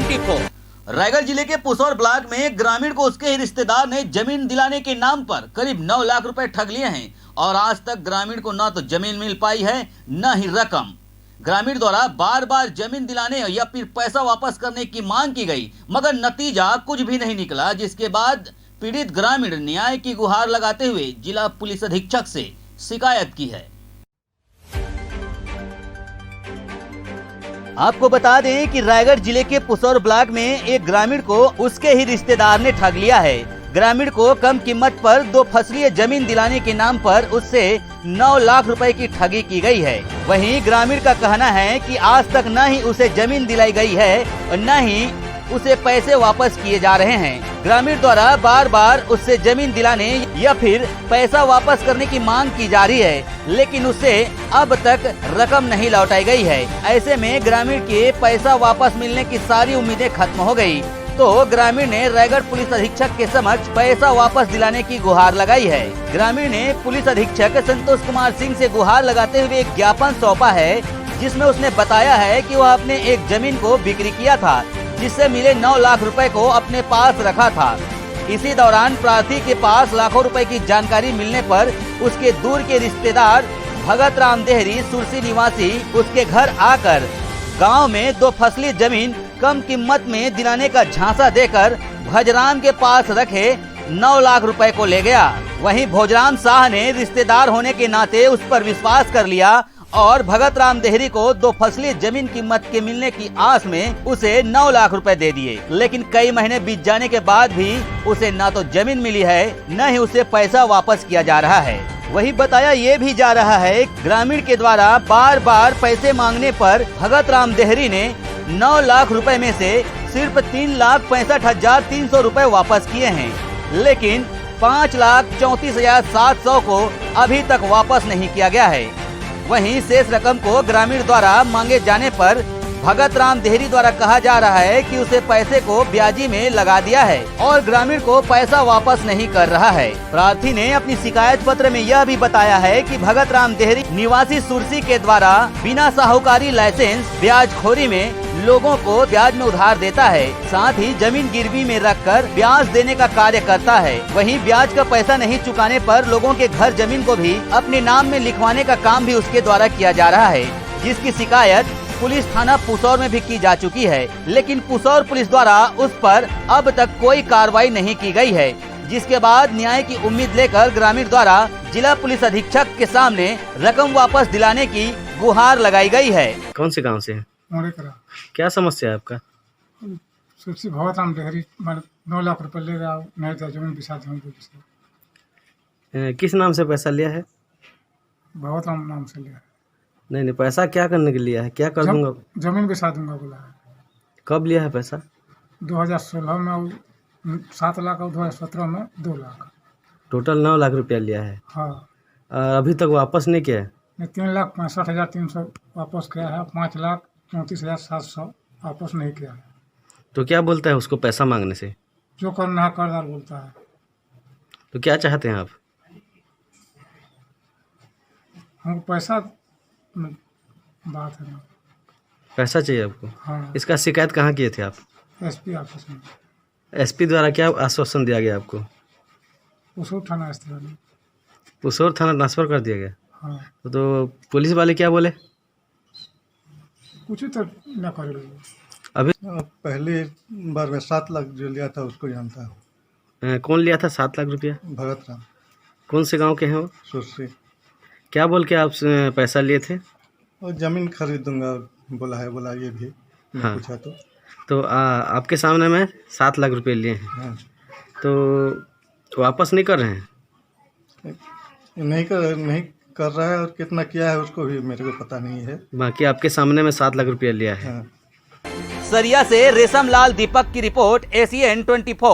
24। रायगढ़ जिले के पुसौर ब्लॉक में एक ग्रामीण को उसके ही रिश्तेदार ने जमीन दिलाने के नाम पर करीब 9 लाख रुपए ठग लिए हैं और आज तक ग्रामीण को न तो जमीन मिल पाई है न ही रकम। ग्रामीण द्वारा बार बार जमीन दिलाने या फिर पैसा वापस करने की मांग की गई, मगर नतीजा कुछ भी नहीं निकला, जिसके बाद पीड़ित ग्रामीण न्याय की गुहार लगाते हुए जिला पुलिस अधीक्षक से शिकायत की है। आपको बता दें कि रायगढ़ जिले के पुसौर ब्लॉक में एक ग्रामीण को उसके ही रिश्तेदार ने ठग लिया है। ग्रामीण को कम कीमत पर 2 फसलीय जमीन दिलाने के नाम पर उससे 9 लाख रुपए की ठगी की गई है। वहीं ग्रामीण का कहना है कि आज तक न ही उसे जमीन दिलाई गई है और न ही उसे पैसे वापस किए जा रहे हैं। ग्रामीण द्वारा बार बार उससे जमीन दिलाने या फिर पैसा वापस करने की मांग की जा रही है, लेकिन उसे अब तक रकम नहीं लौटाई गई है। ऐसे में ग्रामीण के पैसा वापस मिलने की सारी उम्मीदें खत्म हो गई, तो ग्रामीण ने रायगढ़ पुलिस अधीक्षक के समक्ष पैसा वापस दिलाने की गुहार लगाई है। ग्रामीण ने पुलिस अधीक्षक संतोष कुमार सिंह से गुहार लगाते हुए एक ज्ञापन सौंपा है, जिसमें उसने बताया है कि वह अपने एक जमीन को बिक्री किया था, जिससे मिले 9 लाख रुपए को अपने पास रखा था। इसी दौरान प्रार्थी के पास लाखों रुपए की जानकारी मिलने पर उसके दूर के रिश्तेदार भगत राम देहरी सुरसी निवासी उसके घर आकर गांव में 2 फसली जमीन कम कीमत में दिलाने का झांसा देकर भजराम के पास रखे 9 लाख रुपए को ले गया। वहीं भोजराम शाह ने रिश्तेदार होने के नाते उस पर विश्वास कर लिया और भगत राम देहरी को 2 फसली जमीन कीमत के मिलने की आस में उसे 9 लाख रुपए दे दिए। लेकिन कई महीने बीत जाने के बाद भी उसे न तो जमीन मिली है न ही उसे पैसा वापस किया जा रहा है। वही बताया ये भी जा रहा है, ग्रामीण के द्वारा बार बार पैसे मांगने पर भगत राम देहरी ने 9 लाख रुपए में से सिर्फ 3,65,300 रुपए वापस किए हैं, लेकिन 5,34,700 को अभी तक वापस नहीं किया गया है। वहीं शेष रकम को ग्रामीण द्वारा मांगे जाने पर भगत राम देहरी द्वारा कहा जा रहा है कि उसे पैसे को ब्याजी में लगा दिया है और ग्रामीण को पैसा वापस नहीं कर रहा है। प्रार्थी ने अपनी शिकायत पत्र में यह भी बताया है कि भगत राम देहरी निवासी सुरसी के द्वारा बिना साहूकारी लाइसेंस ब्याजखोरी में लोगों को ब्याज में उधार देता है, साथ ही जमीन गिरवी में रखकर ब्याज देने का कार्य करता है। वहीं ब्याज का पैसा नहीं चुकाने पर लोगों के घर जमीन को भी अपने नाम में लिखवाने का काम भी उसके द्वारा किया जा रहा है, जिसकी शिकायत पुलिस थाना पुसौर में भी की जा चुकी है, लेकिन पुसौर पुलिस द्वारा उस पर अब तक कोई कार्रवाई नहीं की गई है। जिसके बाद न्याय की उम्मीद लेकर ग्रामीण द्वारा जिला पुलिस अधीक्षक के सामने रकम वापस दिलाने की गुहार लगाई गई है। कौन से गांव से है? क्या समस्या है आपका? सुरसी भगत राम देहरी 9 लाख रुपए ले रहा, नहीं तो जमीन बिसा दूंगा। किस नाम से पैसा लिया है? भगत राम नाम से लिया। नहीं, पैसा क्या करने के लिए है? क्या कर दूंगा? जमीन बिसा दूंगा बोला है। कब लिया है पैसा? 2016 में 7 लाख और 2017 में 2 लाख, टोटल 9 लाख रुपया लिया है। हाँ। अभी तक वापस नहीं किया है? 3,65,300 वापस किया है, 5,34,700 वापस नहीं किया है। तो क्या बोलता है उसको पैसा मांगने से? जो करना है कर्जदार बोलता है। तो क्या चाहते हैं आप? हमको पैसा बात है ना, पैसा चाहिए आपको? हाँ। इसका शिकायत कहाँ किए थे आप? एसपी ऑफिस में। एसपी द्वारा क्या आश्वासन दिया गया आपको? पुसौर थाना स्थित में। पुसौर थाना ट्रांसफर कर दिया गया? हाँ। तो पुलिस वाले क्या बोले? कुछ तो न करेगा। अभी पहली बार में 7 लाख जो लिया था उसको जानता हूँ। कौन लिया था 7 लाख रुपया? भगत राम। कौन से गांव के हैं वो? सुरसी। क्या बोल के आप पैसा लिए थे? और ज़मीन खरीदूंगा बोला है, बोला ये भी मैं पूछा तो आपके सामने में 7 लाख रुपए लिए हैं। हाँ। तो वापस नहीं कर रहे हैं? नहीं कर रहा है, और कितना किया है उसको भी मेरे को पता नहीं है। बाकी आपके सामने में 7 लाख रुपया लिया है। हाँ। सरिया से रेशम लाल दीपक की रिपोर्ट, ACN 24।